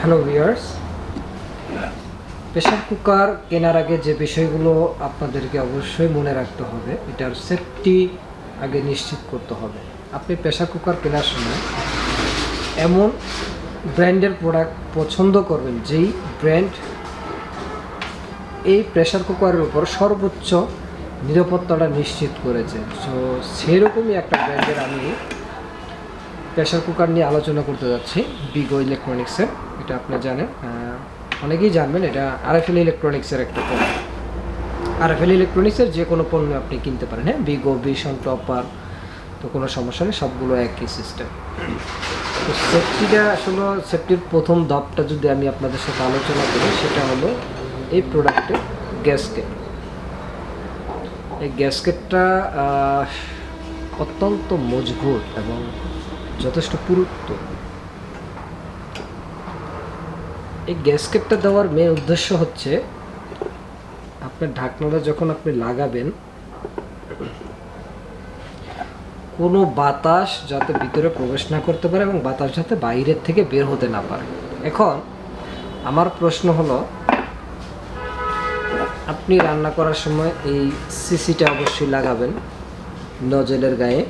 Hello viewers, pressure cooker কেনার আগে যে বিষয়গুলো আপনাদেরকে অবশ্যই মনে রাখতে হবে, এটার সেফটি আগে নিশ্চিত করতে হবে। আপনি প্রেসার কুকার কেনার সময় এমন ব্র্যান্ডের প্রোডাক্ট পছন্দ করবেন যেই ব্র্যান্ড এই প্রেসার কুকারের উপর সর্বোচ্চ নিরাপত্তাটা নিশ্চিত করেছে। সো সেরকমই একটা ব্র্যান্ডের আমি প্রেসার কুকার নিয়ে আলোচনা করতে যাচ্ছি, বিগো ইলেকট্রনিক্সের। এটা আপনি জানেন, অনেকেই জানবেন, এটা আরএফএল ইলেকট্রনিক্সের একটা পণ্য। আরএফএল ইলেকট্রনিক্সের যে কোনো পণ্য আপনি কিনতে পারেন, হ্যাঁ, বিগো, ভিশন, টপার, তো কোনো সমস্যা নেই, সবগুলো একই সিস্টেম। তো সেফটিটা আসলে সেফটির প্রথম ধাপটা যদি আমি আপনাদের সাথে আলোচনা করি, সেটা হলো এই প্রোডাক্টের গ্যাসকেট। এই গ্যাসকেটটা অত্যন্ত মজবুত এবং যথেষ্ট পুরুত্ব। এই গ্যাসকেটটা দেওয়ার মেন উদ্দেশ্য হচ্ছে আপনার ঢাকনাটা যখন আপনি লাগাবেন, কোনো বাতাস যাতে ভিতরে প্রবেশ না করতে পারে এবং বাতাস যাতে বাইরের থেকে বের হতে না পারে। এখন আমার প্রশ্ন হলো, আপনি রান্না করার সময় এই সিসিটা অবশ্যই লাগাবেন নজলের গায়ে।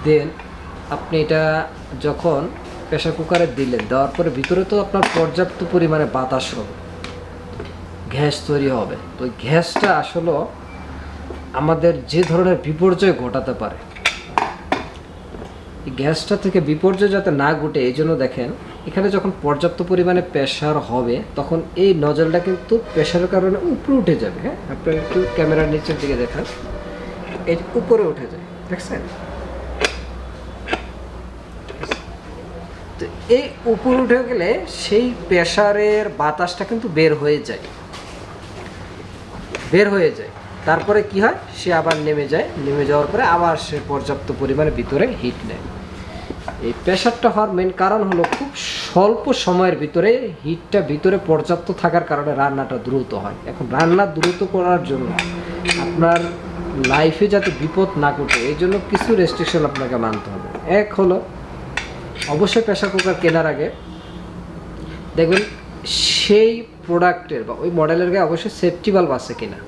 দেন আপনি এটা যখন প্রেসার কুকারে দিলেন, দেওয়ার পরে ভিতরে তো আপনার পর্যাপ্ত পরিমাণে বাতাস হবে, গ্যাস তৈরি হবে। তো গ্যাসটা আসলে আমাদের যে ধরনের বিপর্যয় ঘটাতে পারে, এই গ্যাসটা থেকে বিপর্যয় যাতে না ঘটে, এই জন্য দেখেন এখানে যখন পর্যাপ্ত পরিমাণে প্রেসার হবে, তখন এই নজলটা কিন্তু প্রেসারের কারণে উপরে উঠে যাবে। হ্যাঁ, আপনার একটু ক্যামেরার নিচের দিকে দেখান, এই উপরে উঠে যায়, দেখছেন? তো এই উপরে উঠে গেলে সেই প্রেসারের বাতাসটা কিন্তু বের হয়ে যায়। তারপরে কি হয়, সে আবার নেমে যাওয়ার পরে আবার সে পর্যাপ্ত পরিমাণে ভিতরে হিট নেয়। এই প্রেসারটা হওয়ার মেন কারণ হলো খুব স্বল্প সময়ের ভিতরে হিটটা ভিতরে পর্যাপ্ত থাকার কারণে রান্নাটা দ্রুত হয়। এখন রান্না দ্রুত করার জন্য আপনার লাইফে যাতে বিপদ না ঘটে, এই জন্য কিছু রেস্ট্রিকশন আপনাকে মানতে হবে। এক হলো, অবশ্যই প্রেসার কুকার কেনার আগে দেখবেন সেই প্রোডাক্টের বা ওই মডেলের গায়ে অবশ্যই সেফটি বাল্ব আছে কিনা।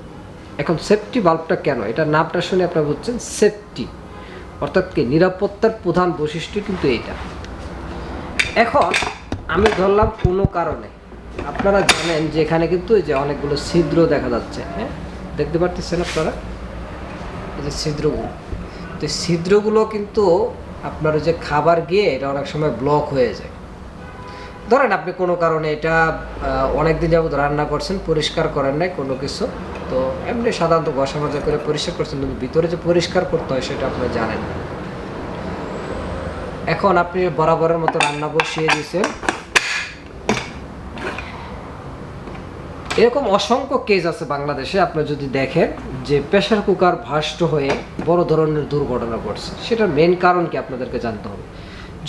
এখন সেফটি বাল্বটা কেন, এটার নামটা শুনে আপনারা বুঝছেন, সেফটি অর্থাৎ কি, নিরাপত্তার প্রধান বৈশিষ্ট্য কিন্তু এইটা। এখন আমি ধরলাম কোনো কারণে, আপনারা জানেন যে এখানে কিন্তু এই যে অনেকগুলো ছিদ্র দেখা যাচ্ছে, হ্যাঁ, দেখতে পারতেছেন আপনারা এই যে ছিদ্রগুলো। তো এই ছিদ্রগুলো কিন্তু আপনার যে খাবার গিয়ে এটা অনেক সময় ব্লক হয়ে যায়। ধরেন আপনি কোনো কারণে এটা অনেকদিন যাবত রান্না করছেন, পরিষ্কার করেন নাই কোনো কিছু, তো এমনি সাধারণত ঘষা মাজা করে পরিষ্কার করছেন, কিন্তু ভিতরে যে পরিষ্কার করতে হয় সেটা আপনি জানেন। এখন আপনি বরাবরের মতো রান্না বসিয়ে দিয়েছেন। এরকম অসংখ্য কেস আছে বাংলাদেশে, আপনি যদি দেখেন যে প্রেসার কুকার ভাষ্ট হয়ে বড় ধরনের দুর্ঘটনা ঘটছে। সেটার মেন কারণ কি আপনাদেরকে জানতে হবে।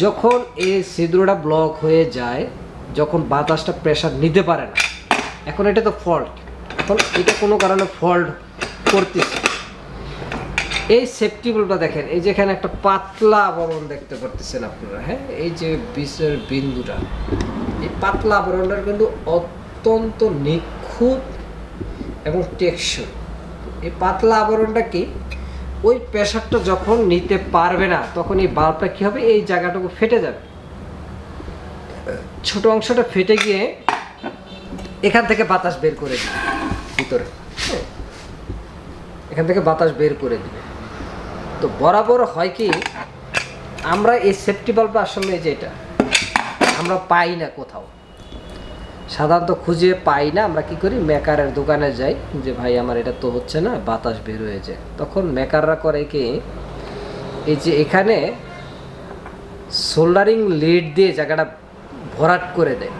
যখন এই ছিদ্রটা ব্লক হয়ে যায়, যখন বাতাসটা প্রেসার নিতে পারে না, এখন এটা তো ফল্ট, এখন এটা কোনো কারণে ফল্ট করতেছে। এই সেফটি বাল্বটা দেখেন, এই যে এখানে একটা পাতলা আবরণ দেখতে পারতেছেন আপনারা, হ্যাঁ, এই যে বিষের বিন্দুটা, এই পাতলা আবরণটার কিন্তু অত্যন্ত নিখুঁত এবং টেকসই। এই পাতলা আবরণটা কি, ওই প্রেসারটা যখন নিতে পারবে না, তখন এই বাল্বটা কী হবে, এই জায়গাটুকু ফেটে যাবে, ছোট অংশটা ফেটে গিয়ে এখান থেকে বাতাস বের করে দিবে ভিতরে, হ্যাঁ, এখান থেকে বাতাস বের করে দিবে। তো বরাবর হয় কি, আমরা এই সেফটি বাল্বটা আসলে এই যে এটা আমরা পাই না কোথাও, সাধারণত খুঁজে পাই না। আমরা কি করি, মেকারের দোকানে যাই, যে ভাই আমার এটা তো হচ্ছে না, বাতাস বের হয়ে যায়। তখন মেকাররা করে কি, এই যে এখানে সোল্ডারিং লিড দিয়ে জায়গাটা ভরাট করে দেয়,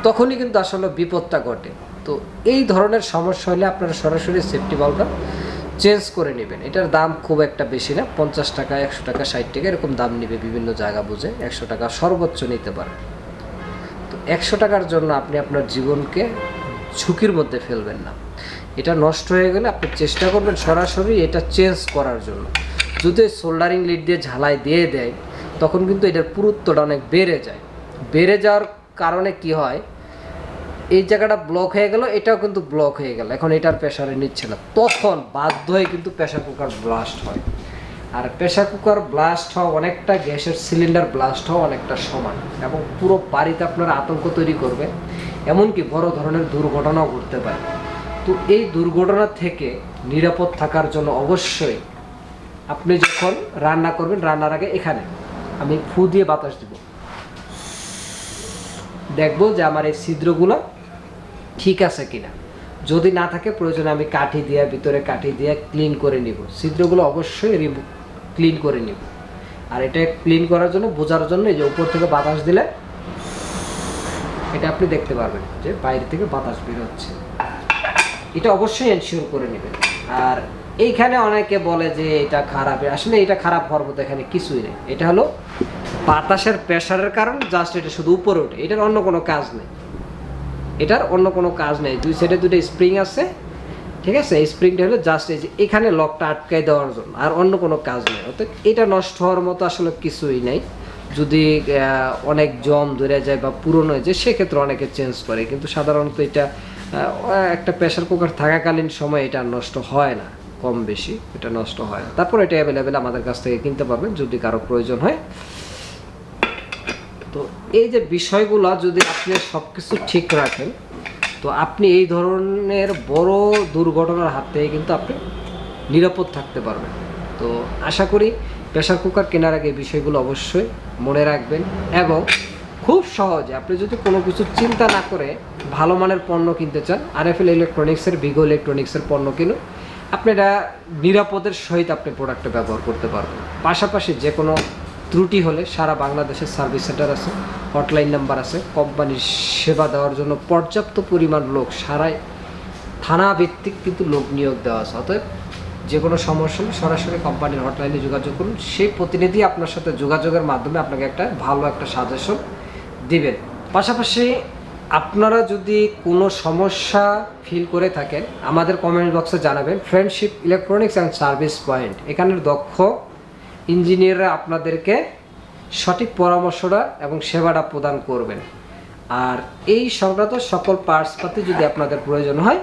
তখনই কিন্তু আসলে বিপদটা ঘটে। তো এই ধরনের সমস্যা হলে আপনারা সরাসরি সেফটি বাল্বটা চেঞ্জ করে নেবেন। এটার দাম খুব একটা বেশি না, 50 টাকা, 100 টাকা, 60 টাকা এরকম দাম নেবে বিভিন্ন জায়গা বুঝে। 100 টাকা সর্বোচ্চ নিতে পারে। তো 100 টাকার জন্য আপনি আপনার জীবনকে ঝুঁকির মধ্যে ফেলবেন না। এটা নষ্ট হয়ে গেলে আপনি চেষ্টা করবেন সরাসরি এটা চেঞ্জ করার জন্য। যদি সোল্ডারিং লিড দিয়ে ঝালাই দিয়ে দেয়, তখন কিন্তু এটার পুরুত্বটা অনেক বেড়ে যায়। বেড়ে যাওয়ার কারণে কি হয়, এই জায়গাটা ব্লক হয়ে গেল, এটাও কিন্তু ব্লক হয়ে গেল, এখন এটার প্রেশারে নিচ্ছে না, তখন বাধ্য হয়ে কিন্তু প্রেশার কুকার ব্লাস্ট হয়। আর প্রেশার কুকার ব্লাস্ট হওয়া অনেকটা গ্যাসের সিলিন্ডার ব্লাস্ট হওয়া অনেকটা সমান, এবং পুরো বাড়িতে আপনারা আতঙ্ক তৈরি করবে, এমনকি বড় ধরনের দুর্ঘটনাও ঘটতে পারে। তো এই দুর্ঘটনা থেকে নিরাপদ থাকার জন্য অবশ্যই আপনি যখন রান্না করবেন, রান্নার আগে এখানে আমি ফু দিয়ে বাতাস দিব, দেখবো যে আমার এই ছিদ্রগুলো ঠিক আছে কিনা। যদি না থাকে প্রয়োজনে আমি কাঠি দিয়ে, ভিতরে কাঠি দিয়ে ক্লিন করে নিব, ছিদ্রগুলো অবশ্যই ক্লিন করে নিব। আর এটা ক্লিন করার জন্য, বোঝার জন্য, এই যে উপর থেকে বাতাস দিলে এটা আপনি দেখতে পারবেন যে বাইরে থেকে বাতাস বের হচ্ছে, এটা অবশ্যই এনশিওর করে নেবেন। আর এইখানে অনেকে বলে যে এটা খারাপ, আসলে এটা খারাপ হওয়ার মতো এখানে কিছুই নেই, এটা হলো বাতাসের প্রেশারের কারণ, জাস্ট এটা শুধু উপরে ওঠে, এটার অন্য কোনো কাজ নেই, এটার অন্য কোনো কাজ নেই। দুই সাইডে দুটো স্প্রিং আছে, ঠিক আছে, এই স্প্রিংটা হলো জাস্ট এই যে এখানে লকটা আটকাই দেওয়ার জন্য, আর অন্য কোনো কাজ নেই। অর্থাৎ এটা নষ্ট হওয়ার মতো আসলে কিছুই নেই। যদি অনেক জম ধরে যায় বা পুরনো হয়ে যায়, সেক্ষেত্রে অনেকে চেঞ্জ করে, কিন্তু সাধারণত এটা একটা প্রেশার কুকার থাকাকালীন সময় এটা নষ্ট হয় না, কম বেশি এটা নষ্ট হয় না। তারপর এটা অ্যাভেলেবেল আমাদের কাছ থেকে কিনতে পারবেন যদি কারো প্রয়োজন হয়। তো এই যে বিষয়গুলো যদি আপনি সব কিছু ঠিক রাখেন, তো আপনি এই ধরনের বড় দুর্ঘটনার হাত থেকে কিন্তু আপনি নিরাপদ থাকতে পারবেন। তো আশা করি প্রেশার কুকার কেনার আগে এই বিষয়গুলো অবশ্যই মনে রাখবেন, এবং খুব সহজে আপনি যদি কোনো কিছু চিন্তা না করে ভালো মানের পণ্য কিনতে চান, আরএফএল ইলেকট্রনিক্সের, ভিগো ইলেকট্রনিক্সের পণ্য কিনুন। আপনি এটা নিরাপদের সহিত আপনি প্রোডাক্টটা ব্যবহার করতে পারবেন। পাশাপাশি যে কোনো ত্রুটি হলে সারা বাংলাদেশের সার্ভিস সেন্টার আছে, হটলাইন নাম্বার আছে, কোম্পানির সেবা দেওয়ার জন্য পর্যাপ্ত পরিমাণ লোক, সারাই থানা ভিত্তিক কিন্তু লোক নিয়োগ দেওয়া আছে। অতএব যে কোনো সমস্যা হলে সরাসরি কোম্পানির হটলাইনে যোগাযোগ করুন, সেই প্রতিনিধি আপনার সাথে যোগাযোগের মাধ্যমে আপনাকে একটা ভালো একটা সাজেশন দিবেন। পাশাপাশি আপনারা যদি কোনো সমস্যা ফিল করে থাকেন, আমাদের কমেন্ট বক্সে জানাবেন। Friendship electronics and service point, এখানের দক্ষ ইঞ্জিনিয়াররা আপনাদেরকে সঠিক পরামর্শটা এবং সেবাটা প্রদান করবেন। আর এই সংক্রান্ত সকল পার্টসপাতি যদি আপনাদের প্রয়োজন হয়,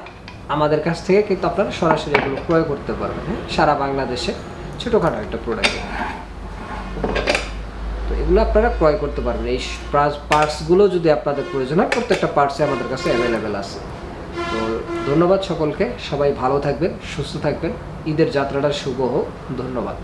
আমাদের কাছ থেকে কিন্তু আপনারা সরাসরি এগুলো ক্রয় করতে পারবেন। হ্যাঁ, সারা বাংলাদেশে ছোটোখাটো একটা প্রোডাক্ট, তো এগুলো আপনারা ক্রয় করতে পারবেন। এই পার্টসগুলো যদি আপনাদের প্রয়োজন হয়, প্রত্যেকটা পার্টসই আমাদের কাছে অ্যাভেলেবেল আছে। তো ধন্যবাদ সকলকে, সবাই ভালো থাকবেন, সুস্থ থাকবেন, ঈদের যাত্রাটা শুভ হোক। ধন্যবাদ।